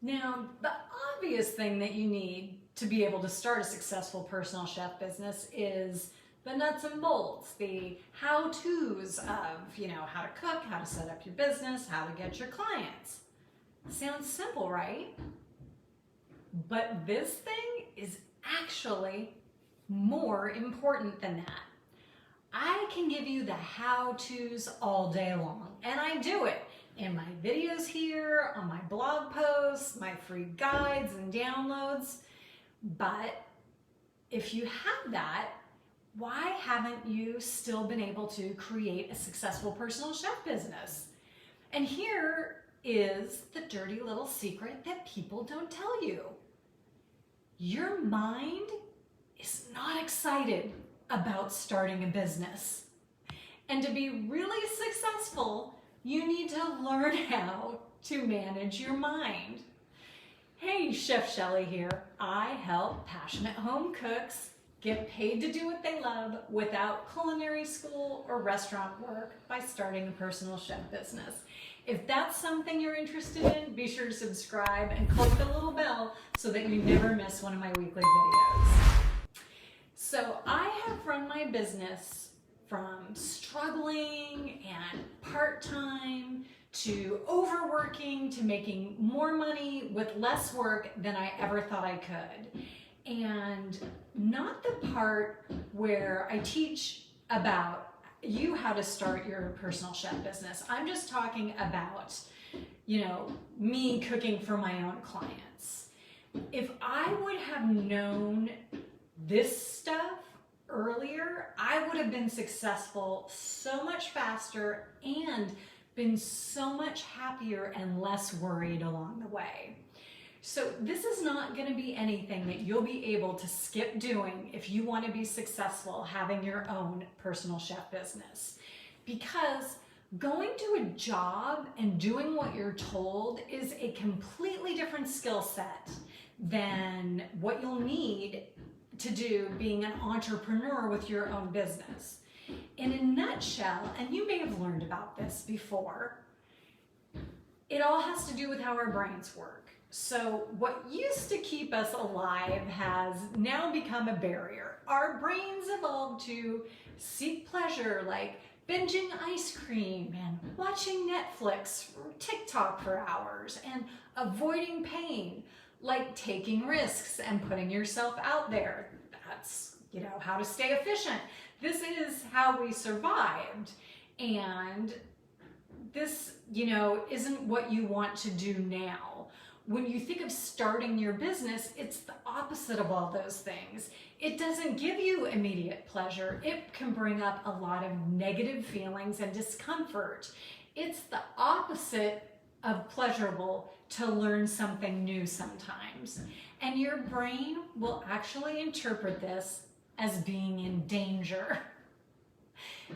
Now, the obvious thing that you need to be able to start a successful personal chef business is the nuts and bolts, the how-tos of, how to cook, how to set up your business, how to get your clients. Sounds simple, right? But this thing is actually more important than that. I can give you the how-tos all day long, and I do it in my videos here, on my blog posts, my free guides and downloads. But if you have that, why haven't you still been able to create a successful personal chef business? And here is the dirty little secret that people don't tell you. Your mind is not excited about starting a business. And to be really successful, you need to learn how to manage your mind. Hey, Chef Shelly here. I help passionate home cooks get paid to do what they love without culinary school or restaurant work by starting a personal chef business. If that's something you're interested in, be sure to subscribe and click the little bell so that you never miss one of my weekly videos. So I have run my business from struggling and part-time to overworking to making more money with less work than I ever thought I could. And not the part where I teach about you how to start your personal chef business. I'm just talking about, me cooking for my own clients. If I would have known this stuff earlier, I would have been successful so much faster and been so much happier and less worried along the way. So this is not going to be anything that you'll be able to skip doing if you want to be successful having your own personal chef business. Because going to a job and doing what you're told is a completely different skill set than what you'll need to do being an entrepreneur with your own business. In a nutshell, and you may have learned about this before, it all has to do with how our brains work. So what used to keep us alive has now become a barrier. Our brains evolved to seek pleasure, like binging ice cream and watching Netflix or TikTok for hours, and avoiding pain, like taking risks and putting yourself out there. That's, how to stay efficient. This is how we survived. And this, isn't what you want to do now. When you think of starting your business, it's the opposite of all those things. It doesn't give you immediate pleasure. It can bring up a lot of negative feelings and discomfort. It's the opposite of pleasurable to learn something new sometimes. And your brain will actually interpret this as being in danger.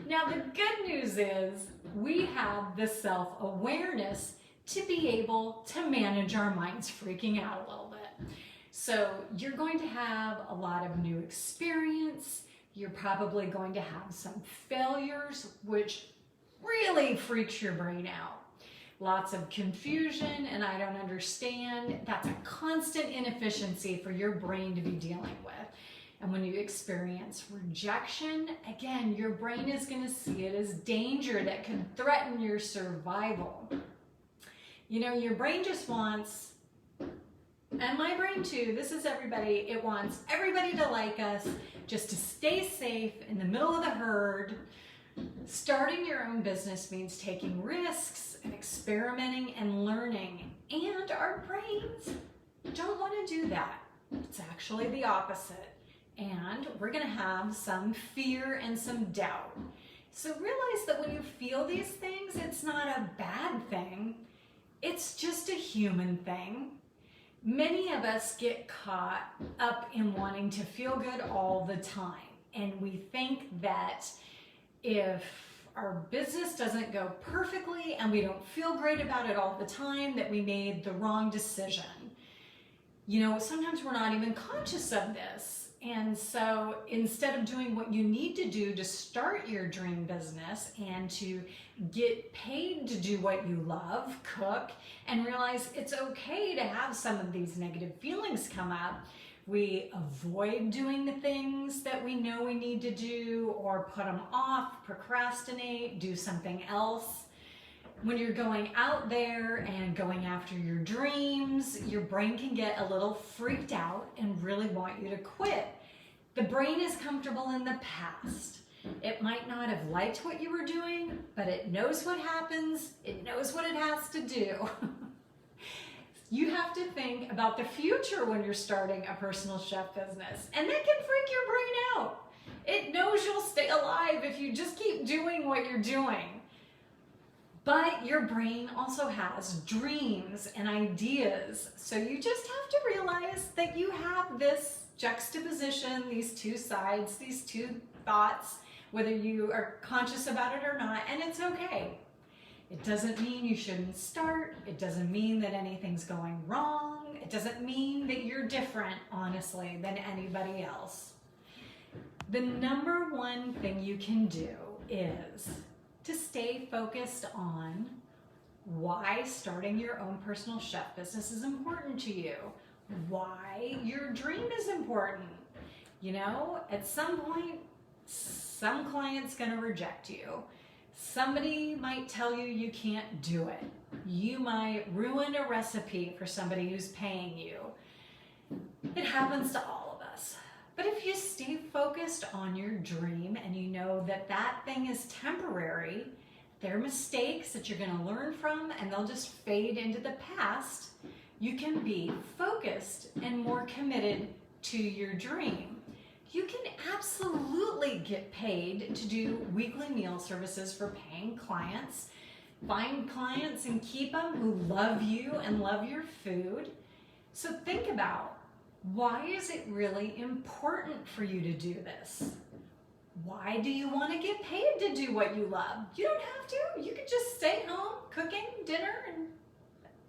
Now, the good news is we have the self-awareness to be able to manage our minds freaking out a little bit. So you're going to have a lot of new experience. You're probably going to have some failures, which really freaks your brain out. Lots of confusion and I don't understand. That's a constant inefficiency for your brain to be dealing with. And when you experience rejection, again, your brain is going to see it as danger that can threaten your survival. Your brain just wants, and my brain too, this is everybody, it wants everybody to like us, just to stay safe in the middle of the herd. Starting your own business means taking risks and experimenting and learning. And our brains don't want to do that. It's actually the opposite. And we're going to have some fear and some doubt. So realize that when you feel these things, it's not a bad thing. It's just a human thing. Many of us get caught up in wanting to feel good all the time. And we think that if our business doesn't go perfectly and we don't feel great about it all the time, that we made the wrong decision. Sometimes we're not even conscious of this. And so instead of doing what you need to do to start your dream business and to get paid to do what you love, cook, and realize it's okay to have some of these negative feelings come up, we avoid doing the things that we know we need to do or put them off, procrastinate, do something else. When you're going out there and going after your dreams, your brain can get a little freaked out and really want you to quit. The brain is comfortable in the past. It might not have liked what you were doing, but it knows what happens. It knows what it has to do. You have to think about the future when you're starting a personal chef business, and that can freak your brain out. It knows you'll stay alive if you just keep doing what you're doing. But your brain also has dreams and ideas, so you just have to realize that you have this juxtaposition, these two sides, these two thoughts, whether you are conscious about it or not, and it's okay. It doesn't mean you shouldn't start. It doesn't mean that anything's going wrong. It doesn't mean that you're different, honestly, than anybody else. The number one thing you can do is to stay focused on why starting your own personal chef business is important to you, why your dream is important. You know, at some point, some client's gonna reject you. Somebody might tell you you can't do it. You might ruin a recipe for somebody who's paying you. It happens to all of us. But if you stay focused on your dream and you know that that thing is temporary, they're mistakes that you're going to learn from and they'll just fade into the past, you can be focused and more committed to your dream. You can absolutely get paid to do weekly meal services for paying clients. Find clients and keep them who love you and love your food. So think about, why is it really important for you to do this? Why do you want to get paid to do what you love? You don't have to. You could just stay home cooking dinner and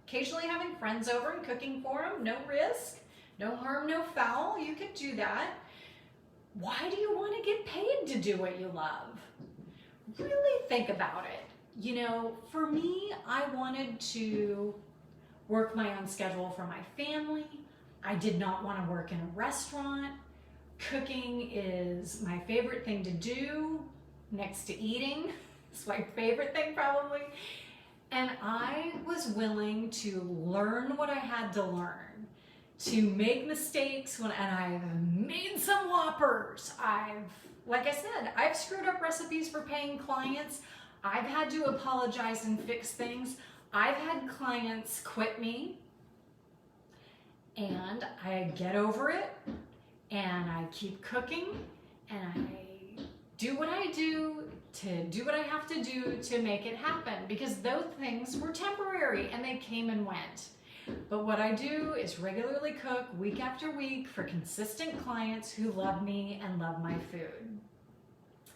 occasionally having friends over and cooking for them. No risk, no harm, no foul. You could do that. Why do you want to get paid to do what you love? Really think about it. You know, for me, I wanted to work my own schedule for my family. I did not want to work in a restaurant. Cooking is my favorite thing to do next to eating. It's my favorite thing probably. And I was willing to learn what I had to learn, to make mistakes and I've made some whoppers. Like I said, I've screwed up recipes for paying clients. I've had to apologize and fix things. I've had clients quit me and I get over it and I keep cooking and I do what I do to do what I have to do to make it happen, because those things were temporary and they came and went. But what I do is regularly cook week after week for consistent clients who love me and love my food.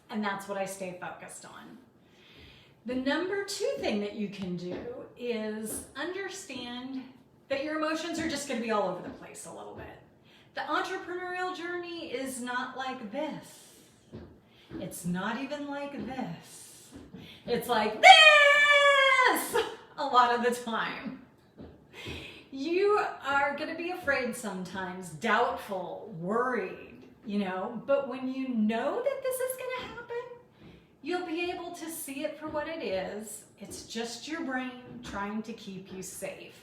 And that's what I stay focused on. The number two thing that you can do is understand that your emotions are just going to be all over the place a little bit. The entrepreneurial journey is not like this. It's not even like this. It's like this a lot of the time. You are going to be afraid sometimes, doubtful, worried, you know, but when you know that this is going to happen, you'll be able to see it for what it is. It's just your brain trying to keep you safe.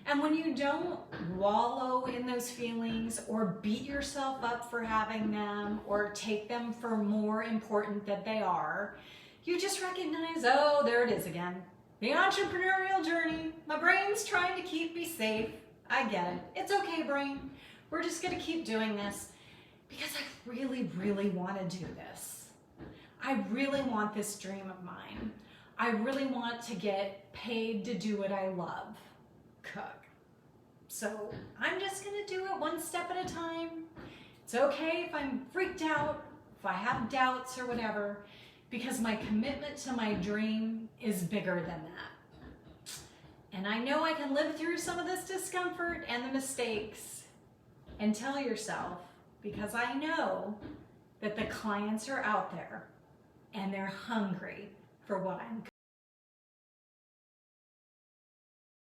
And when you don't wallow in those feelings or beat yourself up for having them or take them for more important than they are, you just recognize, oh, there it is again. The entrepreneurial journey. My brain's trying to keep me safe. I get it. It's okay, brain. We're just going to keep doing this because I really, really want to do this. I really want this dream of mine. I really want to get paid to do what I love, cook. So I'm just going to do it one step at a time. It's okay if I'm freaked out, if I have doubts or whatever, because my commitment to my dream is bigger than that. And I know I can live through some of this discomfort and the mistakes, and tell yourself, because I know that the clients are out there and they're hungry for what I'm